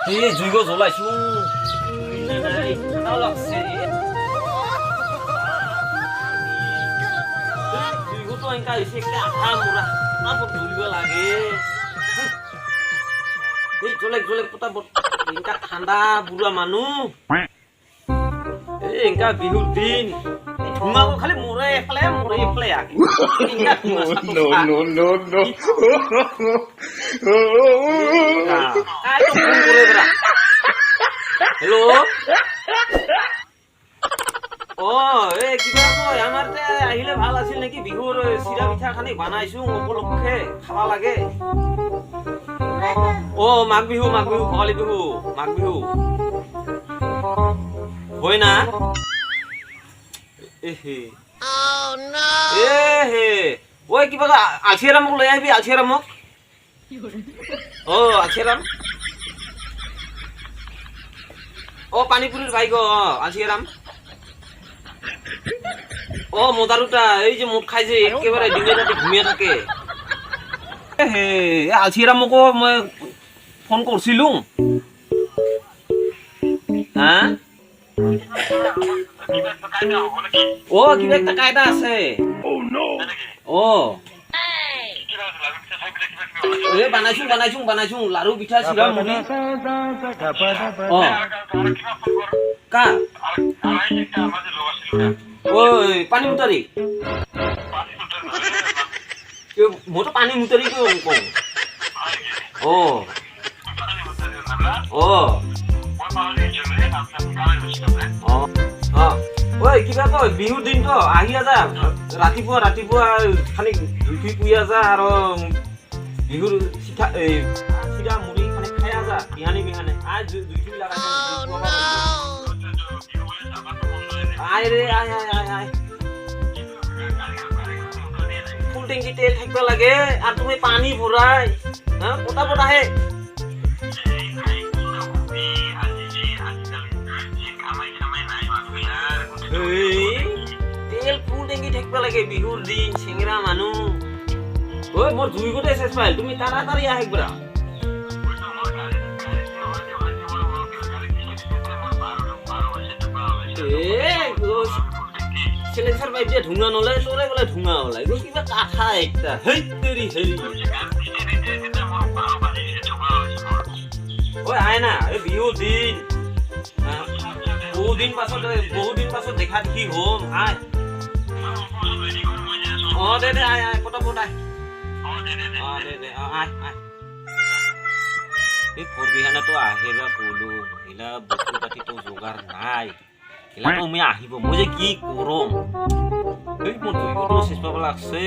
এই জুইগ জ্বলাইছো লাগছে জুইগতো এনেকা হৈছে আধা মোৰা আকৌ ধৰিব লাগে এই জ্বলেক জ্বলেক পটাপট এনেকা ঠাণ্ডা বুঢ়া মানুহ এই এনেকা বিহুৰ দিন ধুমাকো খালি মোৰে এফালে আগে এনেকা ধুমা হেল্ল' এই কিবা কয় আমাৰ আহিলে ভাল আছিল নেকি বিহুৰ চিৰা পিঠা খানি বনাইছো উপলক্ষে খাবা লাগে মাঘ বিহু ভোগালী বিহু মাঘ বিহু হয় না ঐ কিবা আলচিৰামক লৈ আহিবি আলচিৰামক আলচিৰাম পানীপুৰিৰ ভাইগ আলচিৰাম মদাৰুটা এই যে মুঠ খাই যে একেবাৰে দিনে ৰাতি ঘুমিয়ে থাকে আলচিৰামকো মই ফোন কৰিছিলো হা কিবা একটা কায়দা আছে বানাইছো লাৰু পিঠা চিৰা মুড়ি কা পানী মুতাৰি মইতো পানী মুতাৰি কওঁ কিবা কয় বিহুৰ দিনটো আহি আছা ৰাতিপুৱা খানি ধুই পুই আছা আৰু বিহুৰ চিৰা মুড়ি খানি খাই আছা বিহানে ধুই লাগাই ফুল টেংকি তেল থাকিব লাগে আৰু তুমি পানী ভৰাই পটাপট আহে তেল ফুল টেংকি থাকিব লাগে বিহুৰ দিন চেঙেৰা মানুহ মোৰ জুইগতে চেচ পাইল তুমি তাড়াতাড়ি আহে পুৰা সিলেন্সাৰ পাইপ দিয়ে ধুঙা নলাই তোৰে গলে ধুঙা ওলাই কিবা কাঠা একটা হেৰি আয় না এই বিহু দিন বহুদিন পাছত দেখা দেখি হম আয় দে আয় পটাপট আয় আয় এই ফোর বিহানাটো আহিবা কলো এলা বস্তু পাতিটো যোগাৰ নাই এলাটো মই আহিব মই যে কি কৰম এই মোৰ দুইটো চেষ্টা পাব লাগছে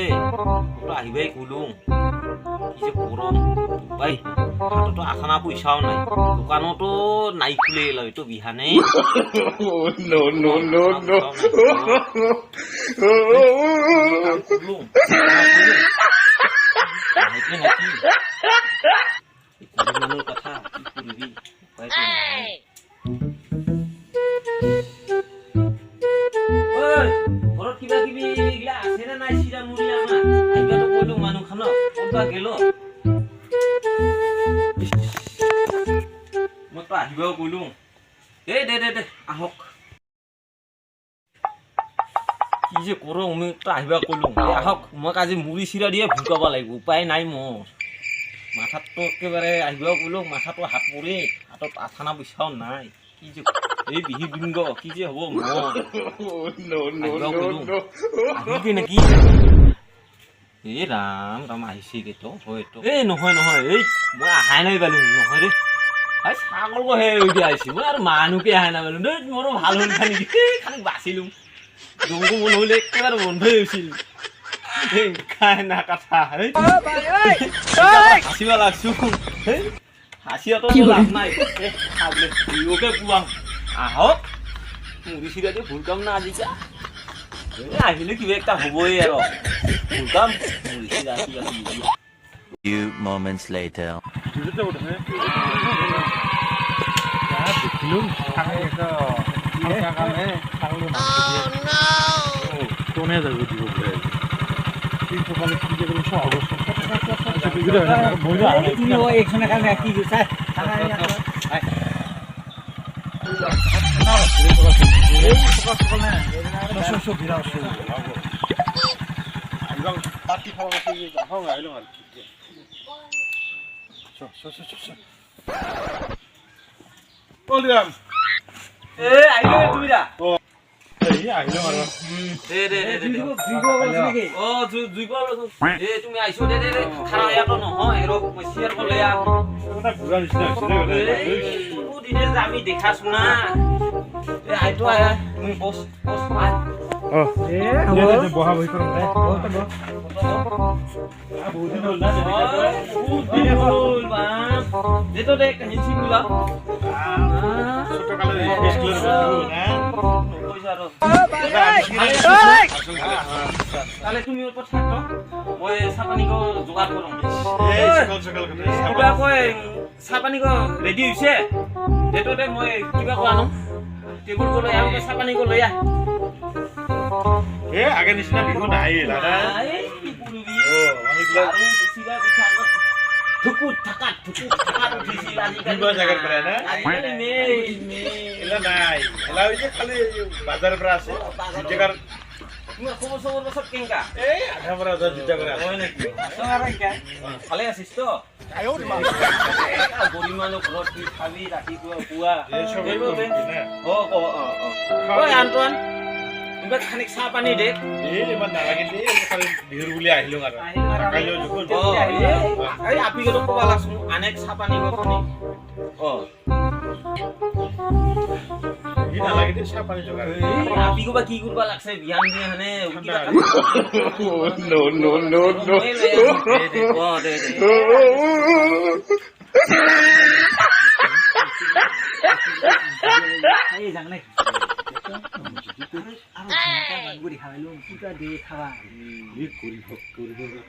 আহিবাই কলো কি যে কৰম ভাই হাততো আখানা পইচাও নাই দোকানতো নাই খুলে এইটো বিহানে মানুহ কথা কি কৰিবি ঘৰত কিবা কিবি এইগিলা আছে নে নাই চিৰা মুড়ি আমাৰ আহিবাতো কৈলো মানুহ খান ক'তবা গেল মইতো আহিবাও কৈলো এই দে আহক কি যে কৰো মই তো আহিবা কৈলো আহক মই আজি মুড়ি চিৰা দিয়ে ভুকাব লাগিব উপায় নাই মোৰ মাথাতো একেবাৰে আহিবাও কৈলো মাথাতো হাত পৰে হাতত আঠানা পইচাও নাই কি যে এই বিহু দিন কি যে হ'ব আহিবি নেকি এই ৰাম আহিছে কেতো হয়তো এই নহয় এই মই আহাই নাই পালো নহয় ৰে ছাগল হে আহিছে মই আৰু মানুহকে আহাই নাই পালো দেই মোৰো ভাল হ'ল নেকি খালি বাচিলো জংঘল মন হলে একেবাৰে বন্ধই হৈছিল খাই না কথা হাসিব লাগছো হাসিয়াতো লাভ নাই খাবলে ওকে পুৱাম আহক মুড়ি চিৰা দিয়ে ভুল কাম না আজি আহিলে কিবা একটা হবই আৰু ভুল কাম মুড়ি চিৰা Few moments later. একজনে এই সকাল সকাল না সব ভিড়া আছে একদম পার্টি খাওয়া আছে যাও আইলো আর বলিরাম এ আইলো তুমি দা এই আইলো আর দে জিগো বলছ নাকি ও জুই বল এ তুমি আইছো দে খারা ইয়া তো নহয় এরো শেয়ার করলে ইয়া ওটা ঘুরা নিছিনা ও দিনে আমি দেখাছ না এ আইতো আয়া তুমি বস আয় ও এ বহা বই করম রে বহুত দিন হল না যেতো দে কাহিনী গুলা ছোট কালে স্কুলের বন্ধু না তাহলে তুমি ওর পর থাকো মই সাপানি কো জোগাড় করম এই সকাল কিবা কয় সাপানি কো রেডি হৈছে যেতো দে মই কিবা কোৱা ন টেবুল কো লৈ আও সাপানি কো লৈ আ এ আগে নিছিনা বিহু নাই দাদা এই কি পুরবি ও অনেকগুলা আৰু সিগা পিঠা আগত ঠুকু ঠাকা উঠিছি আজিকালি কিবা জায়গার পরে না আজিকালি মে এলা নাই এলা হইছে খালি বাজারের পরে আছে জায়গার তুমি খবর খবর বসত কেঙ্কা এই আধা পরে আধা দুটা করে আছে হয় নাকি ভালে আছিস তো গরিব মানুহ ঘৰত কি খাবি ৰাতিপুৱা পুৱা এই সব না ঐ আন্তোৱান কিবা খানিক চাহ পানী দে এই ইমান নালাগে দে খালি বিহুর বুলি আহিলো আৰু কাইলৈ যখন এই আপিগতো ক'বা লাগছোন আনেক চাহ পানী খানি ই নালাগে দে চাহ পানী যোগাৰ আপিগো বা কি কৰবা লাগছে বিয়ান দিয়ে হানে এই জানে আৰ ঝুমকা গানগুড়ি খাওয়াইলো কিটা দিয়ে খাওয়া ই কৰি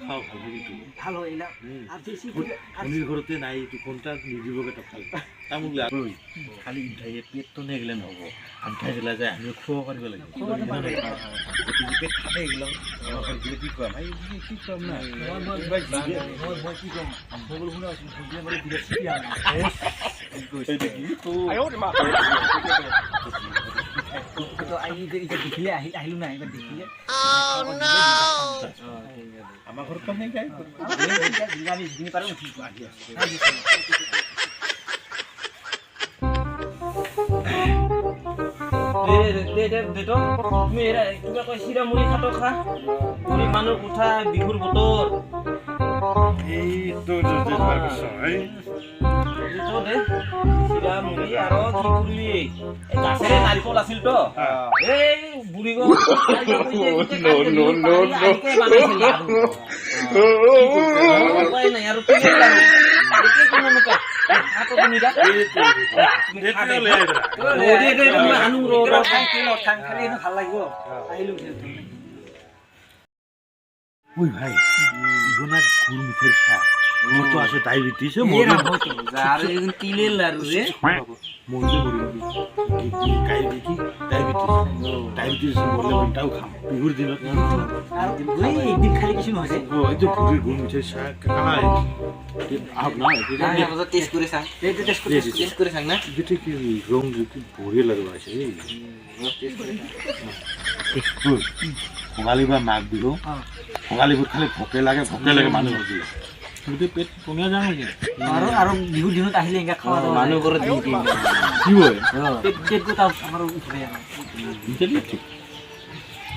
খাও ভাবি ভালো এলা আর বেশি পনির ঘরতে নাই তুই কোনটা নিদিবকে তো খালি তামুক লাগই খালি ইঠাইয়ে পেট তো নেগলে নহব আনঠাই দিলা যায় আমি খুব কৰিব লাগিব পেট খাবে গেলাম আমার কি কম এই কি কম না মই কি কম বগল শুনা আছে ফুজিয়ে বলে দিলে সিয়া তো আই এটা দেখিলে আহিলো না এবার দেখিলে আমার ঘর কম নেই গাই আমি দিন পারো আহি আছে তুমি কিবা কয় চিৰা মুড়ি খাটো খা গৰিব মানুহ উঠা বিহুৰ বতৰ এই তো তোমাৰ কষ্ট এই দে চিৰা মুড়ি আৰু কি কৰিবি এই গাছেৰে নাৰিকল আছিল তো এই বুঢ়ী গো উপায় নাই আৰু তুমি কোনো নকয় হাতত নিদা আনো খালি ভাল লাগিব আহিলো ওই ভাই ইগোনা গুড় মিঠের শাক মোর তো আছে ডায়াবেটিস তিলের লাড়ু রে মরলে মরি কাইবি কি ডায়াবেটিস মরলে ওইটাও খাম বিহুর দিনত আর একদিন খালি কিছু নহয় ও এই তো গুড় মিঠের শাক খাই আপ না টেস্ট করে চাং টেস্ট করে চাং না যেটা কি রং যদি বড়িয়ে লাগবে আছে এই ভোগালী বা মাঘ বিহু ভোগালী বিহুত খালি ভোকে লাগে মানুহ ভোগে গোটেই পেট পনীয়া যাওঁ নেকি আৰু বিহুৰ দিনত আহিলে এনেকা খাওয়া দাওয়া মানুহ ঘৰত কি হয় পেট গোটা আমাৰ উঠে ঠিক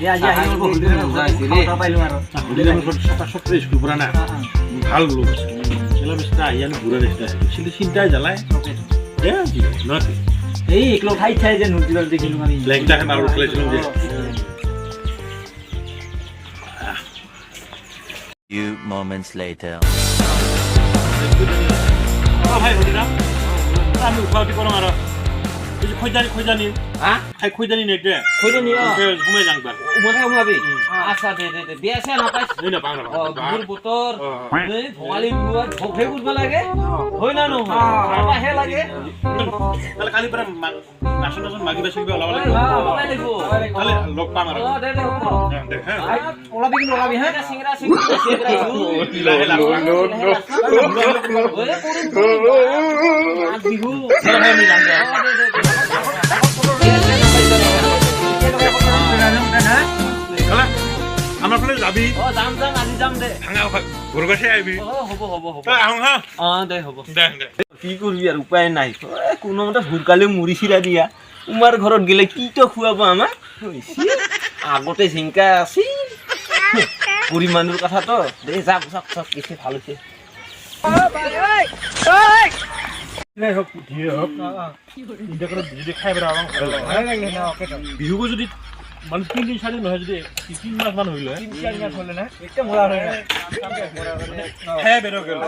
আজি আহিব পাইলো আৰু সপ্তাহ স্কুল পৰা না ভাল লোক আছে এলা বেচটা ইয়ান ঘূৰা দেখতে কিন্তু চিন্তাই জ্বালাই এ কি নয় এই একলো খাই খাই যে নুটিলত দেখিলো আমি লেংটাকে মাৰো খেলাইছিলো যে Few moments later. ভাই হরিরাম আমি উঠাউটি করম আর এই যে খৈজানি হা খাই খৈজানি নেটে খৈজানি সময় যাংবা উমৰা উমাবি আচ্ছা দে বেছে নাপাইছ এই না পাং না বিহুৰ বতৰ এই ভোগালী বিহুত ভোগে উঠব লাগে হয় না নহয় খাবাহে লাগে তাহলে কালি পৰা নাচন মাগি বাছি ওলাব ওলাই লাগিব তাহলে লগ পাম আৰু দে হ'ব দেখা ওলাবি কিন্তু ওলাবি হা চিংৰা বিহু আমি যাম খালা আমাৰ ফালে যাবি যাম আজি যাম দে ভাঙা ঘৰ গছে আহিবি হ'ব তই আহোঁ হা দে হ'ব দে কি করবি আর উপায় নাই কোনো মতে ভুরকালে মুড়ি চিরা দিয়া উমার ঘরত গেলে কি তো খুয়াবো আমার আগতে ঝিঙ্কা আছি পরিমাণের কথা তো দে যাক সব কিছু ভালো হচ্ছে বিহুকো যদি মানে 3 দিন 4 দিন নহয় যদি 3 মাস মান হইল হ্যাঁ বেরো গেল